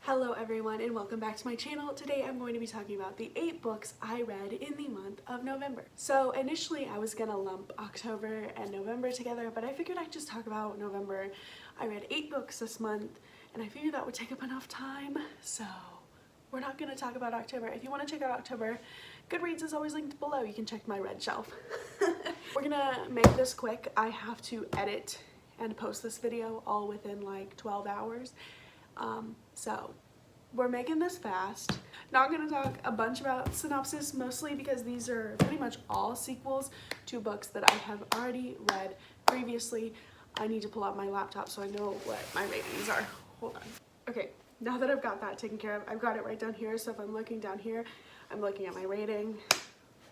Hello everyone and welcome back to my channel. Today I'm going to be talking about the 8 books I read in the month of November. So initially I was gonna lump October and November together, but I figured I'd just talk about November. I read 8 books this month and I figured that would take up enough time, so we're not gonna talk about October. If you want to check out October, Goodreads is always linked below. You can check my red shelf. We're gonna make this quick. I have to edit and post this video all within like 12 hours. So we're making this fast. Not gonna talk a bunch about synopsis, mostly because these are pretty much all sequels to books that I have already read previously. I need to pull out my laptop so I know what my ratings are. Hold on. Okay, now that I've got that taken care of, I've got it right down here. So if I'm looking down here, I'm looking at my rating.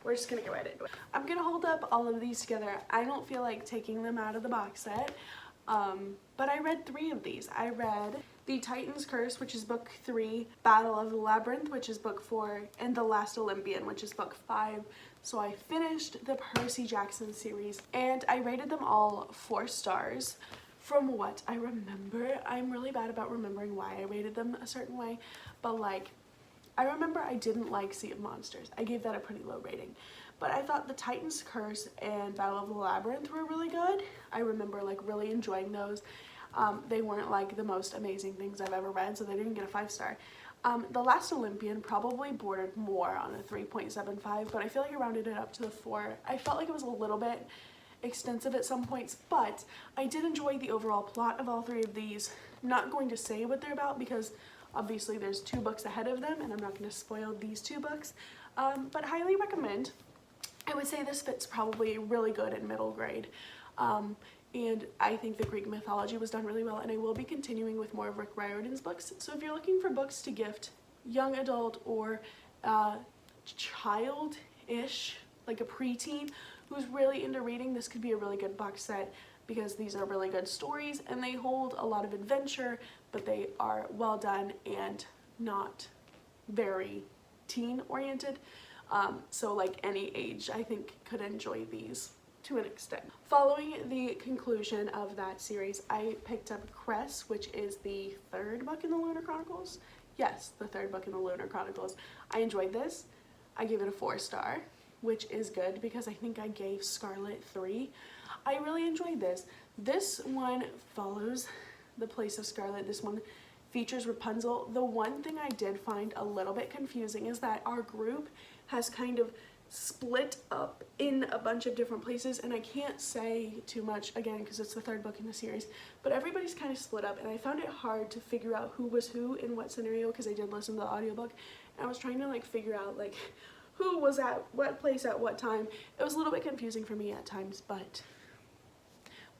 We're just gonna get right into it. I'm gonna hold up all of these together. I don't feel like taking them out of the box set. But I read 3 of these. I read The Titan's Curse, which is book 3, Battle of the Labyrinth, which is book 4, and The Last Olympian, which is book 5. So I finished the Percy Jackson series and I rated them all 4 stars. From what I remember, I'm really bad about remembering why I rated them a certain way, but like, I remember I didn't like Sea of Monsters. I gave that a pretty low rating. But I thought The Titan's Curse and Battle of the Labyrinth were really good. I remember like really enjoying those. They weren't like the most amazing things I've ever read, so they didn't get a 5 star. The Last Olympian probably bordered more on a 3.75, but I feel like I rounded it up to the 4. I felt like it was a little bit extensive at some points, but I did enjoy the overall plot of all 3 of these. I'm not going to say what they're about because obviously there's 2 books ahead of them and I'm not going to spoil these 2 books, but highly recommend. I would say this fits probably really good in middle grade, and I think the Greek mythology was done really well, and I will be continuing with more of Rick Riordan's books. So if you're looking for books to gift young adult or child-ish, like a preteen who's really into reading, this could be a really good box set because these are really good stories and they hold a lot of adventure, but they are well done and not very teen oriented. So like any age I think could enjoy these to an extent. Following the conclusion of that series, I picked up Cress, which is the 3rd book in the Lunar Chronicles. Yes, the 3rd book in the Lunar Chronicles. I enjoyed this. I gave it a 4 star, which is good because I think I gave Scarlet 3. I really enjoyed this. This one follows the place of Scarlet. This one features Rapunzel. The one thing I did find a little bit confusing is that our group has kind of split up in a bunch of different places, and I can't say too much again because it's the 3rd book in the series, but everybody's kind of split up and I found it hard to figure out who was who in what scenario because I did listen to the audiobook and I was trying to like figure out like who was at what place at what time. It was a little bit confusing for me at times, but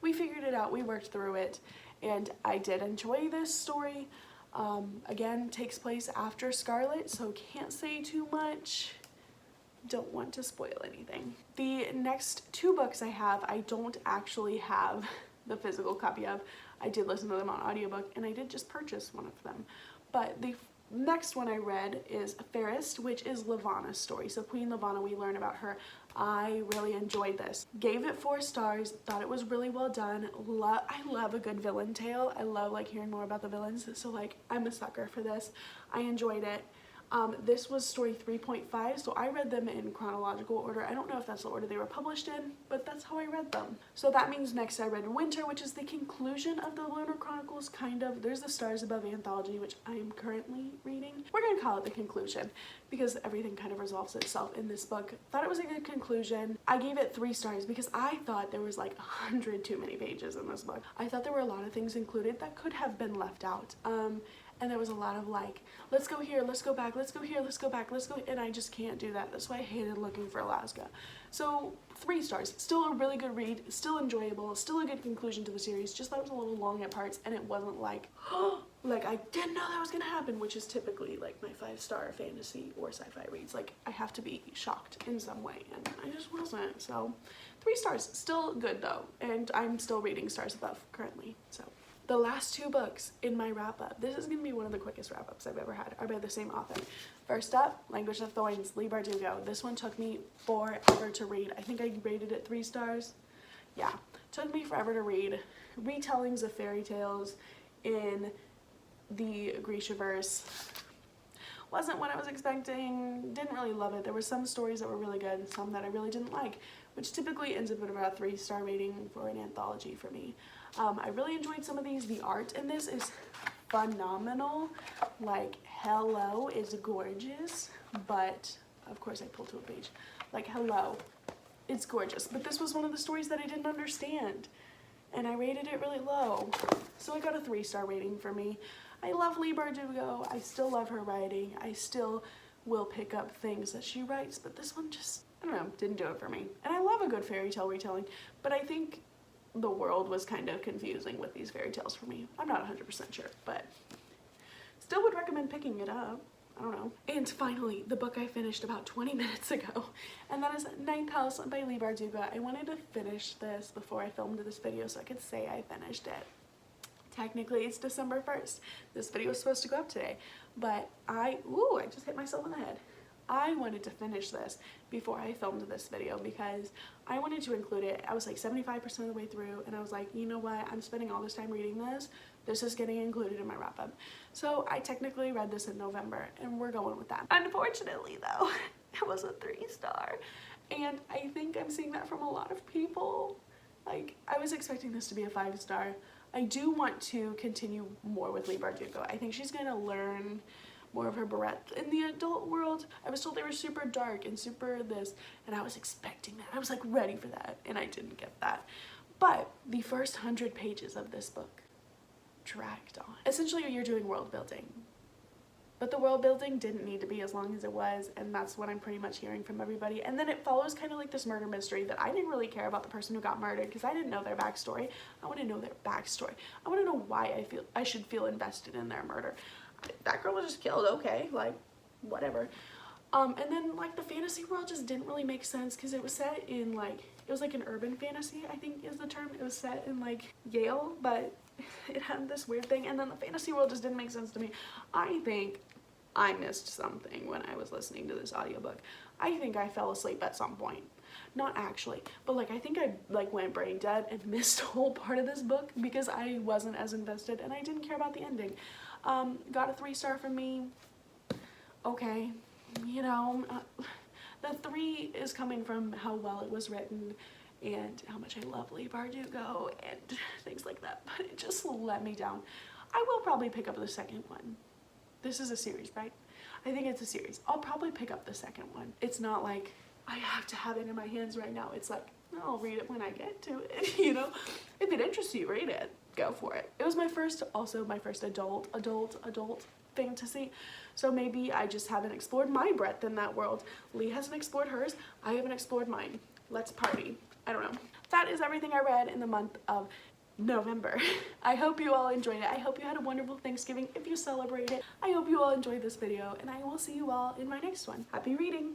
we figured it out, we worked through it, and I did enjoy this story. Again, takes place after Scarlet, so can't say too much. Don't want to spoil anything. The next 2 books I have, I don't actually have the physical copy of. I did listen to them on audiobook and I did just purchase one of them. But the next one I read is Fairest, which is Levana's story. So Queen Levana, we learn about her. I really enjoyed this. Gave it 4 stars, thought it was really well done. I love a good villain tale. I love like hearing more about the villains. So like I'm a sucker for this. I enjoyed it. This was story 3.5, so I read them in chronological order. I don't know if that's the order they were published in, but that's how I read them. So that means next I read Winter, which is the conclusion of the Lunar Chronicles, kind of. There's the Stars Above anthology, which I am currently reading. We're going to call it the conclusion because everything kind of resolves itself in this book. Thought it was a good conclusion. I gave it 3 stars because I thought there was like 100 too many pages in this book. I thought there were a lot of things included that could have been left out. And there was a lot of like, let's go here, let's go back, let's go here, let's go back, let's go, and I just can't do that. That's why I hated Looking for Alaska. So 3 stars, still a really good read, still enjoyable, still a good conclusion to the series, just thought it was a little long at parts and it wasn't like, like I didn't know that was gonna happen, which is typically like my 5-star fantasy or sci-fi reads. Like I have to be shocked in some way and I just wasn't. So 3 stars, still good though, and I'm still reading Stars Above currently, so. The last 2 books in my wrap-up, this is going to be one of the quickest wrap-ups I've ever had, are by the same author. First up, Language of Thorns, Leigh Bardugo. This one took me forever to read. I think I rated it 3 stars. Yeah, took me forever to read. Retellings of fairy tales in the Grishaverse wasn't what I was expecting. Didn't really love it. There were some stories that were really good and some that I really didn't like, which typically ends up at about a 3-star rating for an anthology for me. I really enjoyed some of these. The art in this is phenomenal. Like, hello, is gorgeous, but of course I pulled to a page. Like, hello, it's gorgeous, but this was one of the stories that I didn't understand, and I rated it really low, so I got a 3-star rating for me. I love Leigh Bardugo. I still love her writing. I still will pick up things that she writes, but this one just, I don't know, didn't do it for me. And I love a good fairy tale retelling, but I think the world was kind of confusing with these fairy tales for me. I'm not 100% sure, but still would recommend picking it up. I don't know. And finally, the book I finished about 20 minutes ago, and that is Ninth House by Leigh Bardugo. I wanted to finish this before I filmed this video so I could say I finished it. Technically, it's December 1st. This video was supposed to go up today, but I just hit myself in the head. I wanted to finish this before I filmed this video because I wanted to include it. I was like 75% of the way through, and I was like, you know what? I'm spending all this time reading this. This is getting included in my wrap-up. So I technically read this in November, and we're going with that. Unfortunately, though, it was a 3-star, and I think I'm seeing that from a lot of people. Like, I was expecting this to be a 5-star. I do want to continue more with Leigh Bardugo. I think she's gonna learn more of her breadth in the adult world. I was told they were super dark and super this, and I was expecting that. I was like ready for that, and I didn't get that. But the first 100 pages of this book dragged on. Essentially, you're doing world building, but the world building didn't need to be as long as it was, and that's what I'm pretty much hearing from everybody. And then it follows kind of like this murder mystery that I didn't really care about the person who got murdered because I didn't know their backstory. I want to know their backstory. I want to know why I should feel invested in their murder. That girl was just killed, okay, like, whatever. And then, like, the fantasy world just didn't really make sense because it was set in, like, it was like an urban fantasy, I think is the term. It was set in, like, Yale, but it had this weird thing, and then the fantasy world just didn't make sense to me. I think I missed something when I was listening to this audiobook. I think I fell asleep at some point. Not actually, but like I think I like went brain dead and missed a whole part of this book because I wasn't as invested and I didn't care about the ending. Got a 3-star from me. Okay, you know, the 3 is coming from how well it was written and how much I love Leigh Bardugo and things like that, but it just let me down. I will probably pick up the second one. This is a series, right? I think it's a series. I'll probably pick up the second one. It's not like I have to have it in my hands right now. It's like, I'll read it when I get to it, you know? If it interests you, read it. Go for it. It was my first adult thing to see. So maybe I just haven't explored my breadth in that world. Leigh hasn't explored hers. I haven't explored mine. Let's party. I don't know. That is everything I read in the month of November. I hope you all enjoyed it. I hope you had a wonderful Thanksgiving if you celebrate it. I hope you all enjoyed this video, and I will see you all in my next one. Happy reading!